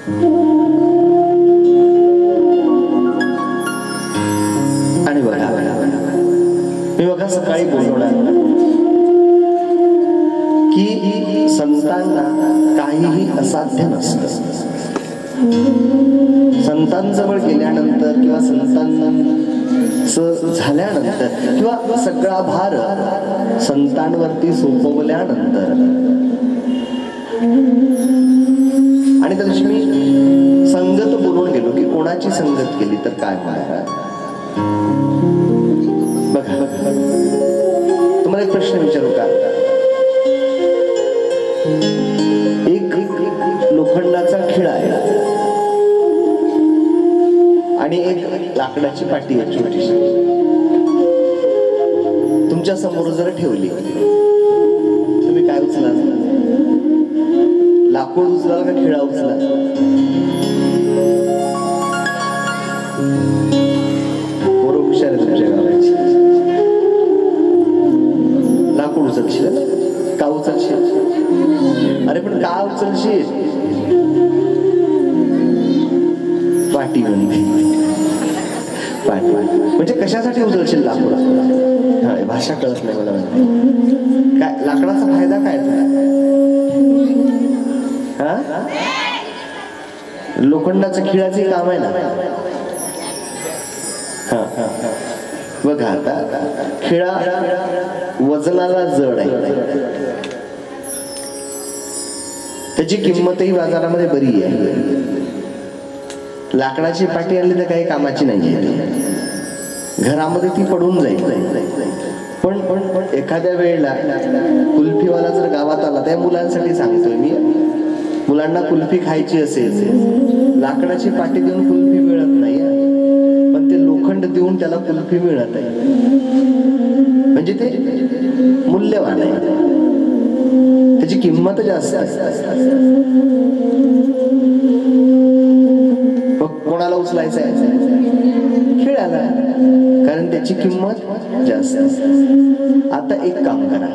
आणि बघा मी बघा सकाळी बोलवणार की संतांना काहीही असाध्य नसतं. संतांजवळ गेल्यानंतर किंवा संतांचं झाल्यानंतर किंवा सगळा भार संतांवरती सोपवल्यानंतर आणि त्या दिवशी मी संगत बोलून गेलो की कोणाची संगत केली तर काय होणार. बघा तुम्हाला एक प्रश्न विचारू का. एक लोखंडाचा खिळा आहे आणि एक लाकडाची पाटी आहे छोटीशी. तुमच्या समोर जर ठेवली तुम्ही काय उचलाल? लाकूड उचलाल का खिळा उचलाल? बरोबर हुशार आहे तुमच्या गावाची. लाकूड उचलशील का उचलशील? अरे पण का उचलशील? पाटी म्हणजे कशासाठी उचलशील लाकूड? भाषा कळत नाही मला. काय लाकडाचा फायदा काय? लोखंडाचं खिळाचे काम आहे ना. बघा आता खिळा वजनाला जड आहे, त्याची किंमतही बाजारामध्ये बरी आहे. लाकडाची पाटी आणली तर काही कामाची नाही आहे, घरामध्ये ती पडून जाईल. पण एखाद्या वेळेला कुल्फीवाला जर गावात आला, त्या मुलांसाठी सांगतोय मी, मुलांना कुल्फी खायची असेल लाकडाची पाटी देऊन कुल्फी मिळत नाही, पण ते लोखंड देऊन त्याला कुल्फी मिळत आहे. म्हणजे ते मूल्यवान आहे, त्याची किंमत जास्त आहे. कोणाला उचलायचं आहे? खिळ्याला, कारण त्याची किंमत जास्त. आता एक काम करा,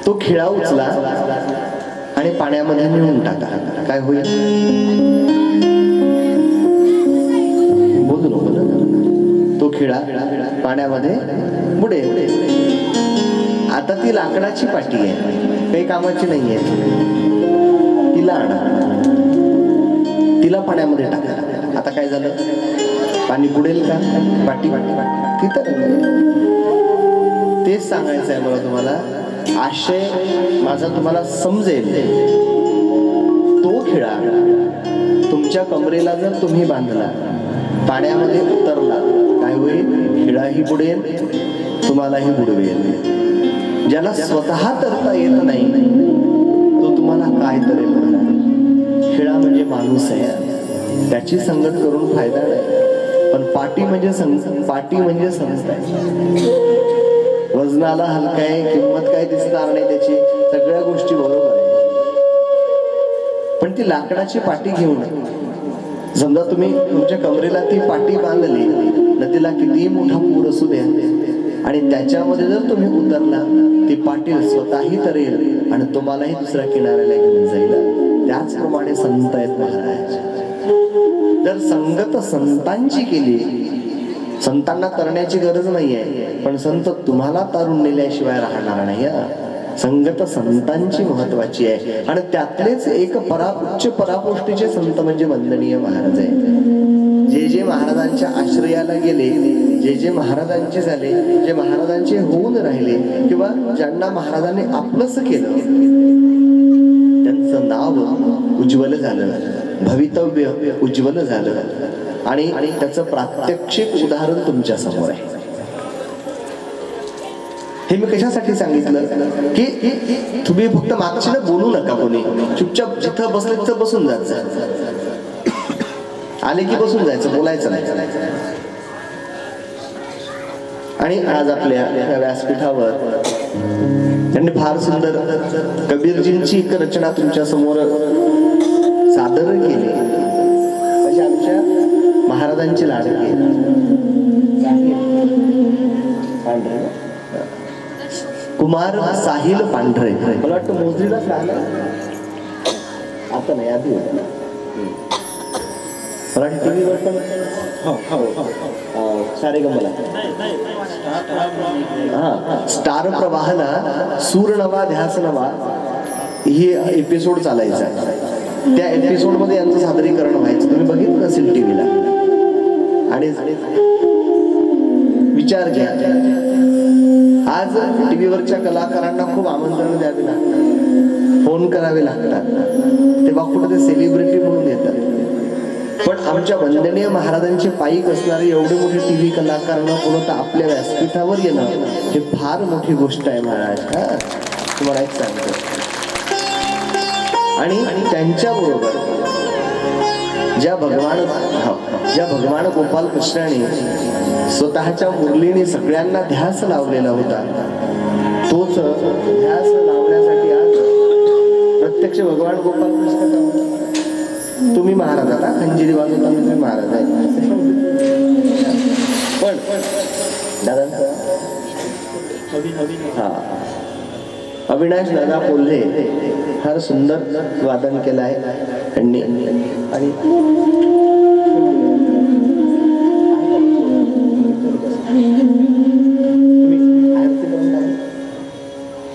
तो खिळा उचला आणि पाण्यामध्ये नेऊन टाका. काय होईल? बोलू नको. तो खिळा पाण्यामध्ये बुडेल. आता ती लाकडाची पाटी आहे, काही कामाची नाहीये. तिला आणा, तिला पाण्यामध्ये टाका. आता काय झालं? पाणी बुडेल का? पाटी तिथं. तेच सांगायचं आहे मला तुम्हाला. आशय माझा तुम्हाला समजेल. तो खिळा तुमच्या कमरेला जर तुम्ही बांधला, पाण्यामध्ये उतरला, काय होईल? खिळाही बुडेल, तुम्हालाही बुडवेल. ज्याला स्वतः तरता येत नाही तो तुम्हाला काय तरेल? खिळा म्हणजे माणूस आहे, त्याची संगत करून फायदा नाही. पण पाटी म्हणजे संस्था आहे. वजनाला हलका आहे, किंमत काय दिसणार नाही त्याची, सगळ्या गोष्टी बरोबर आहे. पण ती लाकडाची पाटी घेऊन समजा तुम्ही तुमच्या कमरेला ती पाटी बांधली, नदीला कितीही मोठा पूर असू द्या आणि त्याच्यामध्ये जर तुम्ही उतरला, ती पाटी स्वतःही तरेल आणि तुम्हालाही दुसऱ्या किनाऱ्याला घेऊन जाईल. त्याचप्रमाणे संत आहेत महाराज. जर संगत संतांची केली, संतांना करण्याची गरज नाहीये, पण संत तुम्हाला तारून नेल्याशिवाय राहणार नाही. संगत संतांची महत्वाची आहे. आणि त्यातलेच एक उच्च पराकोष्टीचे संत म्हणजे वंदनीय महाराज आहे. जे महाराजांच्या आश्रयाला गेले, जे महाराजांचे झाले, जे महाराजांचे होऊन राहिले, किंवा ज्यांना महाराजांनी आपलंस केलं, त्यांचं नाव उज्ज्वल झालं, भवितव्य उज्ज्वल झालं. आणि त्याचं प्रात्यक्षिक उदाहरण तुमच्या समोर आहे. हे मी कशासाठी सांगितलं की तुम्ही फक्त मागच्याला बोलू नका, कोणी चुपचाप जिथं बसले तिथं बसून जायचं, आले की बसून जायचं, बोलायचं नाही. आणि आज आपल्या व्यासपीठावर त्यांनी फार सुंदर कबीरजींची एक रचना तुमच्या समोर सादर केली. म्हणजे आमच्या महाराजांची लाडकी कुमार साहिल पांढरे, मला वाटतं मोजरीलाच राहिलं, आता नाही, आधी मराठी टीव्हीवर पण सारेगमला स्टार प्रवाहला सूर नवा ध्यास नवा ही एपिसोड चालायचा. त्या एपिसोड मध्ये यांचं सादरीकरण व्हायचं. तुम्ही बघितलं असेल टीव्हीला. आणि विचार घ्या, आज टीव्हीवरच्या कलाकारांना खूप आमंत्रण द्यावे लागतात, फोन करावे लागतात, तेव्हा कुठे ते सेलिब्रिटी म्हणून येतात. पण आमच्या वंदनीय महाराजांचे पायीक असणारे एवढे मोठे टीव्ही कलाकारांना कोणतं आपल्या व्यासपीठावर येणं हे फार मोठी गोष्ट आहे महाराज. तुम्हाला एक सांगतो. आणि त्यांच्याबरोबर ज्या भगवान गोपाल कृष्णाने स्वतःच्या मुरलीने सगळ्यांना ध्यास लावलेला होता, तोच ध्यास लावण्यासाठी आज प्रत्यक्ष भगवान गोपाल कृष्ण तुम्ही महाराज आता खंजिरी वाजवता, तुम्ही महाराज आहे. पण दादा अविनाश दादा कोल्हे फार सुंदर वादन केलं आहे त्यांनी. आणि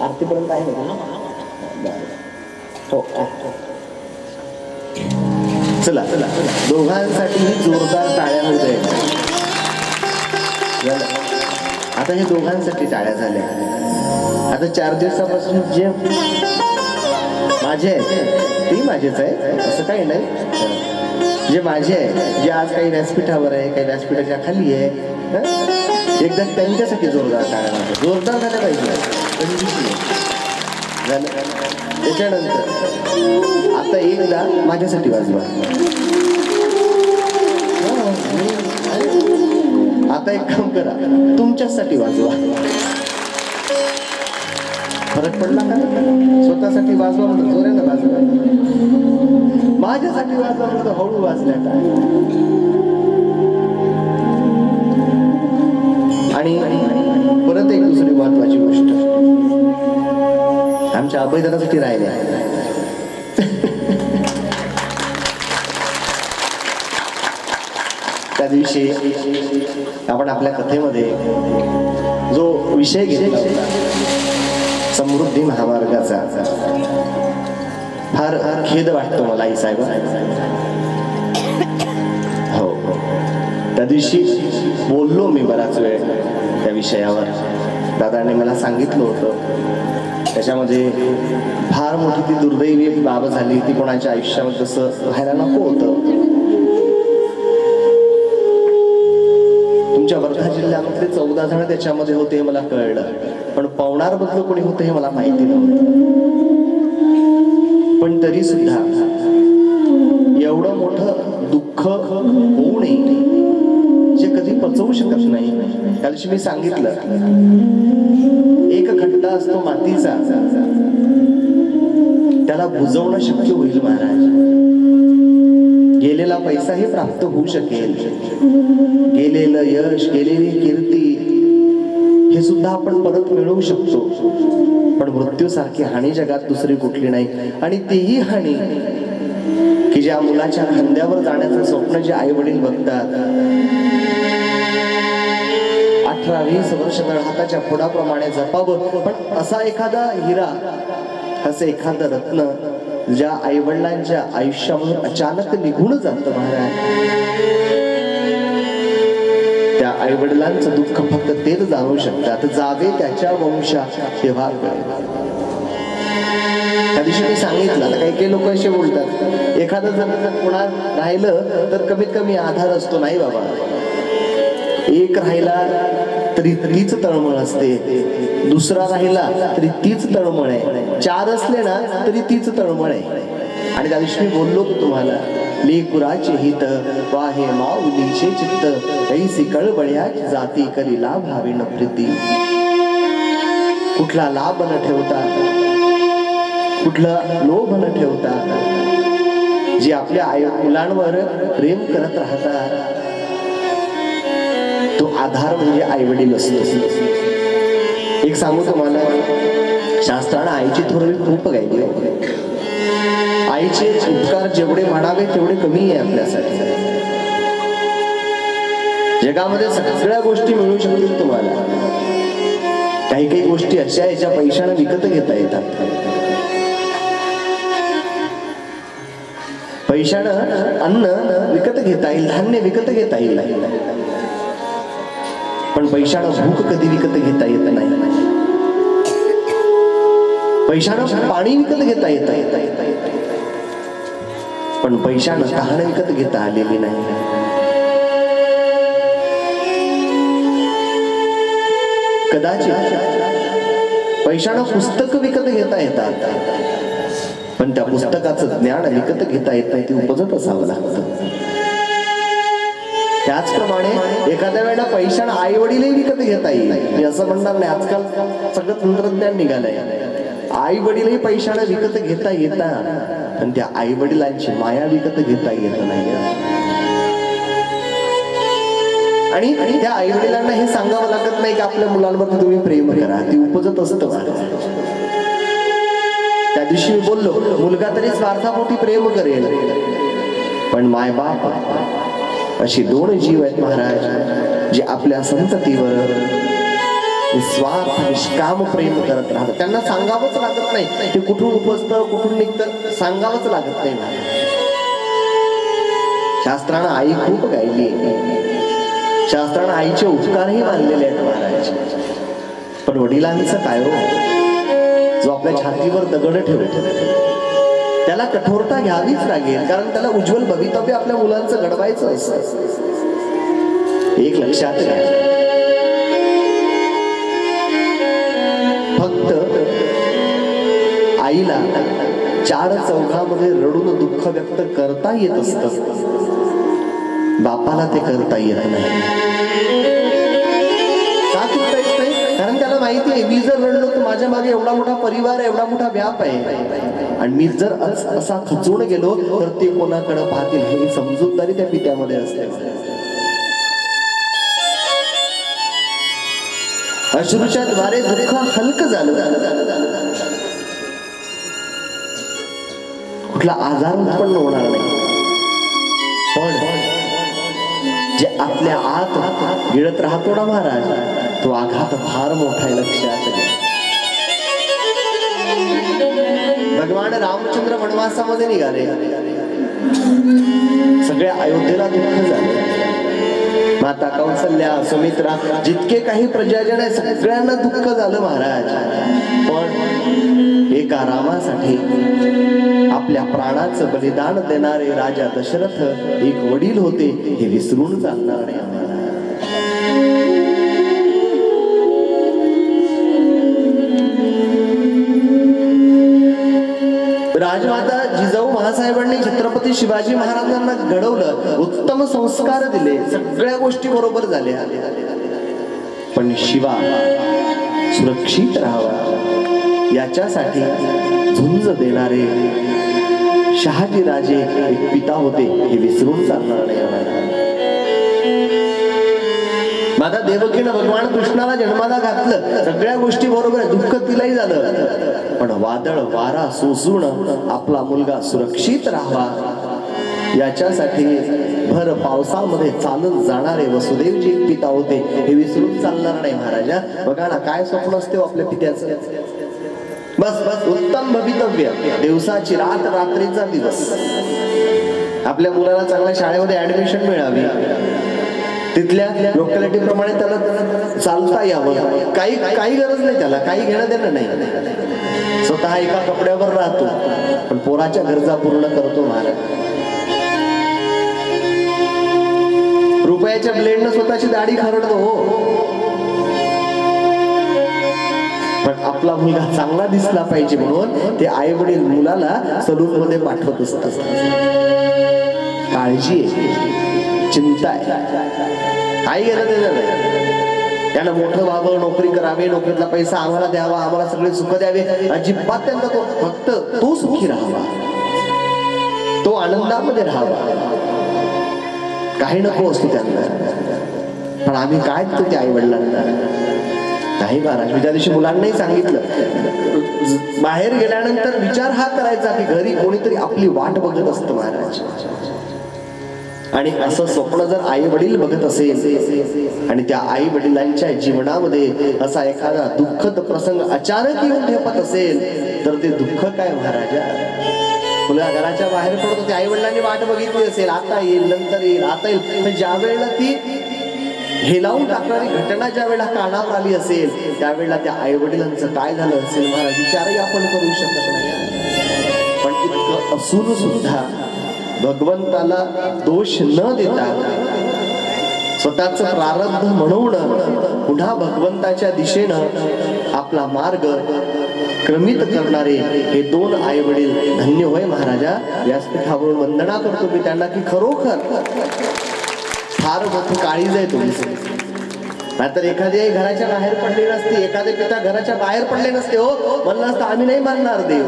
आरतीपर्यंत आहे ना? हो. चला दोघांसाठी जोरदार टाळ्या होत आहेत. आता हे दोघांसाठी टाळ्या झाल्या. आता 4 दिवसापासून जे माझे आहे ते माझेच आहे असं काही नाही. जे माझे आहे, जे आज काही व्यासपीठावर आहे, काही व्यासपीठाच्या खाली आहे, एकदा त्यांच्यासाठी जोरदार टाळ्या जोरदार झाल्या पाहिजे. त्याच्यानंतर आता एकदा माझ्यासाठी वाजवा. आता एक काम करा, तुमच्यासाठी वाजवा. फरक पडला का? स्वतःसाठी वाजवा म्हणून जोरानं वाजवा, माझ्यासाठी वाजवा म्हणून हळू वाजल्या का? आणि परत एक दुसरी महत्वाची गोष्ट आमच्या अभयदानासाठी राहिले. त्या दिवशी आपण आपल्या कथेमध्ये जो विषय घेतला समृद्धी महामार्गाचा, फार खेद वाटतो मला आई साहेब. हो, त्या दिवशी बोललो मी बराच वेळ त्या विषयावर. दादाने मला सांगितलं होतं त्याच्यामध्ये फार मोठी ती दुर्दैवी बाब झाली, ती कोणाच्या आयुष्यामध्ये तसं व्हायला नको होतं. तुमच्या वर्धा जिल्ह्यामध्ये 14 जण त्याच्यामध्ये होते हे मला कळलं, पण पवनार बदल कोणी होतं हे मला माहिती नव्हतं. पण तरी सुद्धा एवढं मोठं दुःख होऊ नये जे कधी पचवू शकत नाही. त्या दिवशी मी सांगितलं, एक खड्डा असतो मातीचा, त्याला बुजवणं शक्य होईल महाराज. गेलेला पैसाही प्राप्त होऊ शकेल, गेलेलं यश, गेलेली कीर्ती हे सुद्धा आपण परत मिळवू शकतो. पण मृत्यूसारखी हानी जगात दुसरी कुठली नाही. आणि तीही हानी की ज्या मुलाच्या खांद्यावर जाण्याचं स्वप्न जे आई वडील बघतात, 18-20 वर्ष हाताच्या फोडाप्रमाणे जपावं, पण असा एखादा हिरा, असं एखादं रत्न ज्या आई वडिलांच्या आयुष्यामधून अचानक निघून जातं महाराज, त्या आई वडिलांचं दुःख फक्त तेच जाणू शकतात. जावे त्याच्या वंशा तेव्हा त्या दिवशी मी सांगितलं. काही लोक असे बोलतात, एखादं जर कोणा राहिलं तर कमीत कमी आधार असतो. नाही बाबा, एक राहिला तरी तीच तळमळ असते, दुसरा राहिला तरी तीच तळमळ आहे, 4 असले ना तरी तीच तळमळ आहे. आणि त्या दिवशी मी बोललो की तुम्हाला, लेकुराचे हित वाहे माऊलीचे चित्त, कैसी कळबळ्याची जाती करी लाभ भावे न प्रीती. कुठला लाभ न ठेवता, कुठला लोभ न ठेवता, जे आपल्या आई मुलांवर प्रेम करत राहतात, तो आधार म्हणजे आई वडील असतो. एक सांगू तुम्हाला, शास्त्रानं आईची थोरवी खूप गायली. आई आईचे उपकार जेवढे म्हणावे तेवढे कमी आहे आपल्यासाठी. जगामध्ये सगळ्या गोष्टी मिळू शकतील तुम्हाला. काही काही गोष्टी अशा आहे ज्या पैशाने विकत घेता येतात. पैशानं अन्न विकत घेता येईल, धान्य विकत घेता येईल, पण पैशानं भूक कधी विकत घेता येत नाही. पैशानं पाणी विकत घेता येत, पण पैशानं तहान विकत घेता आलेली नाही. कदाचित पैशानं पुस्तक विकत घेता येतात, पण त्या पुस्तकाचं ज्ञान विकत घेता येत नाही, ते उपजत असावं लागतं. त्याचप्रमाणे एखाद्या वेळेला पैशानं आई वडीलही विकत घेता येईल. मी असं म्हणणार नाही, आजकाल सगळं तंत्रज्ञान निघालंय. आई वडीलही पैशानं विकत घेता येतात, पण त्या आई वडिलांची माया विकत घेता येत नाही. आणि त्या आई वडिलांना हे सांगावं लागत नाही की आपल्या मुलांवर तुम्ही प्रेम करा, ती उपजत असतं. त्या दिवशी मी बोललो, मुलगा तरी स्वार्थापोटी प्रेम करेल, पण मायबाप अशी दोन जीव आहेत महाराज, जे आपल्या संततीवर निस्वार्थ निष्काम प्रेम करत राहतात. त्यांना सांगावंच लागत नाही ते कुठून उपजतं कुठून निघतं, सांगावंच लागत नाही. शास्त्रानं आई खूप गायली, शास्त्रानं आईचे उपकारही मानलेले आहेत महाराज. पण वडिलांचं काय हो, जो आपल्या छातीवर दगड ठेवतो त्याला कठोरता घ्यावीच लागेल, कारण त्याला उज्ज्वल भवितव्य आपल्या मुलांचं घडवायचं असतं. एक लक्षात घ्या, फक्त आईला चार चौघामध्ये रडून दुःख व्यक्त करता येत असतं, बापाला ते करता येत नाही. का करता येत नाही? कारण त्याला माहिती आहे, मी जर रडलो तर माझ्या मागे एवढा मोठा परिवार आहे, एवढा मोठा व्याप आहे, आणि मी जर असा खचून गेलो तर ते कोणाकडे पाहतील हे समजूतदारी त्या पित्यामध्ये असते. अश्रूच्या द्वारे दुःख हलक झालं, कुठला आजार उत्पन्न होणार नाही. पण जे आपल्या आत गिळत राहतो ना महाराज, तो आघात फार मोठा आहे, लक्षात घ्या. भगवान रामचंद्र वनवासामध्ये निघाले, सगळ्या अयोध्येला दुःख झालं. माता कौसल्या, सुमित्रा, जितके काही प्रजाजन आहे सगळ्यांना दुःख झालं महाराज. पण एका रामासाठी आपल्या प्राणाचं बलिदान देणारे राजा दशरथ एक वडील होते, हे विसरून चालणार नाही आम्हाला. राजमाता जिजाऊ महासाहेबांनी छत्रपती शिवाजी महाराजांना घडवलं, उत्तम संस्कार दिले, सगळ्या गोष्टी बरोबर झाल्या, पण शिवा सुरक्षित राहावा याच्यासाठी झुंज देणारे शहाजी राजे एक पिता होते, हे विसरून चालणार नाही. माता देवकीनं भगवान कृष्णाला जन्माला घातलं, सगळ्या गोष्टी बरोबर आहे, दुःख तिलाही झालं, पण वादळ वारा सोसून आपला मुलगा सुरक्षित राहावा याच्यासाठी भर पावसामध्ये चालत जाणारे वसुदेवजी एक पिता होते, हे विसरून चालणार नाही महाराजा. बघा ना, काय स्वप्न असते आपल्या पित्याचं. बस बस उत्तम भवितव्य, दिवसाची रात रात्रीचा दिवस. आपल्या मुलाला चांगल्या शाळेमध्ये ऍडमिशन मिळावी, तिथल्या लोकॅलिटी प्रमाणे त्याला चालता यावं, काही गरज नाही, त्याला काही घेणं देणं नाही. स्वतः एका कपड्यावर राहतो, पण पोराच्या गरजा पूर्ण करतो महाराज. रुपयाच्या ब्लेडनं स्वतःची दाढी खरडतो हो, पण आपला मुलगा चांगला दिसला पाहिजे म्हणून ते आई वडील मुलाला सलून मध्ये पाठवत असतात. काळजी आहे, चिंता आहे, आई गेलं ते झालं. त्याला मोठं व्हावं, नोकरी करावी, नोकरीतला पैसा आम्हाला द्यावा, आम्हाला सगळे सुख द्यावे, अजिबात त्यांना तो फक्त तो सुखी राहावा, तो आनंदामध्ये राहावा, काही नको असतो त्यांना. पण आम्ही काय देतो त्या आई वडिलांना? नाही महाराज, मी त्या दिवशी मुलांनाही सांगितलं, बाहेर गेल्यानंतर विचार हा करायचा की घरी कोणीतरी आपली वाट बघत असतं महाराज. आणि असं स्वप्न जर आई वडील बघत असेल आणि त्या आई वडिलांच्या जीवनामध्ये असा एखादा दुःखद प्रसंग अचानक येऊन ठेपत असेल तर ते दुःख काय महाराजा. मुलगा घराच्या बाहेर पडतो, ते आई वडिलांनी वाट बघितली असेल, आता येईल नंतर येईल आता येईल, पण ज्या वेळेला ती हेलावून टाकणारी घटना ज्या वेळेला कानावर आली असेल त्यावेळेला त्या आई वडिलांचं काय झालं असेल महाराज, विचारही आपण करू शकत नाही. पण इतकं असून सुद्धा भगवंताला दोष न देता स्वतःच प्रारब्ध म्हणून पुन्हा भगवंताच्या दिशेनं आपला मार्ग क्रमित करणारे हे दोन आई वडील धन्य होय महाराजा. व्यासपीठावरून वंदना करतो मी त्यांना की खरोखर फार मोठी काळीज आहे तुमची. नाहीतर एखादी आई घराच्या बाहेर पडली नसती, एखादे पिता घराच्या बाहेर पडले नसते, हो म्हणलं असतं आम्ही नाही मानणार देव.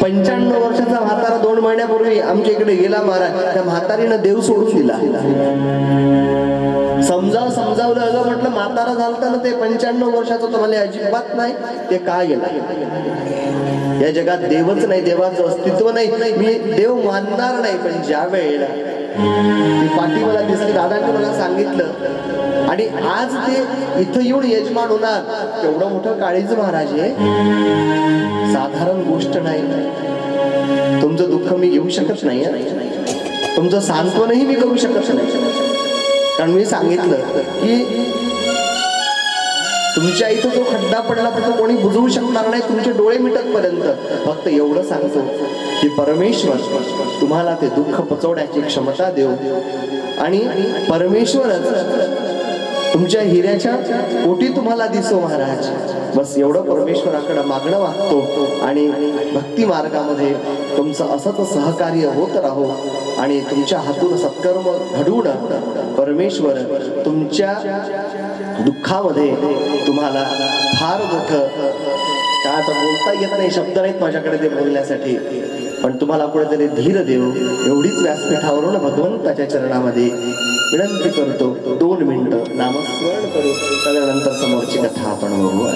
95 वर्षाचा म्हातारा 2 महिन्यापूर्वी आमच्या इकडे गेला महाराज. त्या म्हातारीनं देव सोडून दिला. समजावलं अगं म्हटलं म्हातारा झालता ना ते 95 वर्षाचं, तुम्हाला अजिबात नाही ते का गेला. या जगात देवच नाही, देवाचं अस्तित्व नाही, मी देव मानणार नाही. पण ज्या वेळेला ती पाठी मला दिसली, दादांनी मला सांगितलं आणि आज ते इथं येऊन यजमान होणार, तेवढं मोठं काळीज महाराज आहे, साधारण गोष्ट नाही. तुमचं दुःख मी घेऊ शकत नाही, तुमचं सांत्वनही मी करू शकत नाही. कारण मी सांगितलं की तुमच्या इथं जो खड्डा पडला तर तो कोणी बुजवू शकणार नाही, तुमचे डोळे मिटत पर्यंत. फक्त एवढं सांगतो की परमेश्वर तुम्हाला ते दुःख पचवण्याची क्षमता देऊ आणि परमेश्वरच तुमच्या हिऱ्याच्या पोटी तुम्हाला दिसो महाराज. बस एवढं परमेश्वराकडे मागणं मागतो आणि भक्ती मार्गामध्ये तुमचं असंच सहकार्य होत राहो आणि तुमच्या हातून सत्कर्म घडून परमेश्वर तुमच्या दुःखामध्ये तुम्हाला फार मोठं काय आता बोलता येत नाही, शब्द नाहीत माझ्याकडे ते बोलण्यासाठी, पण तुम्हाला कुठेतरी धीर देऊ एवढीच व्यासपीठावरून भगवंताच्या चरणामध्ये विनंती करतो. 2 मिनिटं नामस्मरण करू, त्यानंतर समोरची कथा आपण बघू.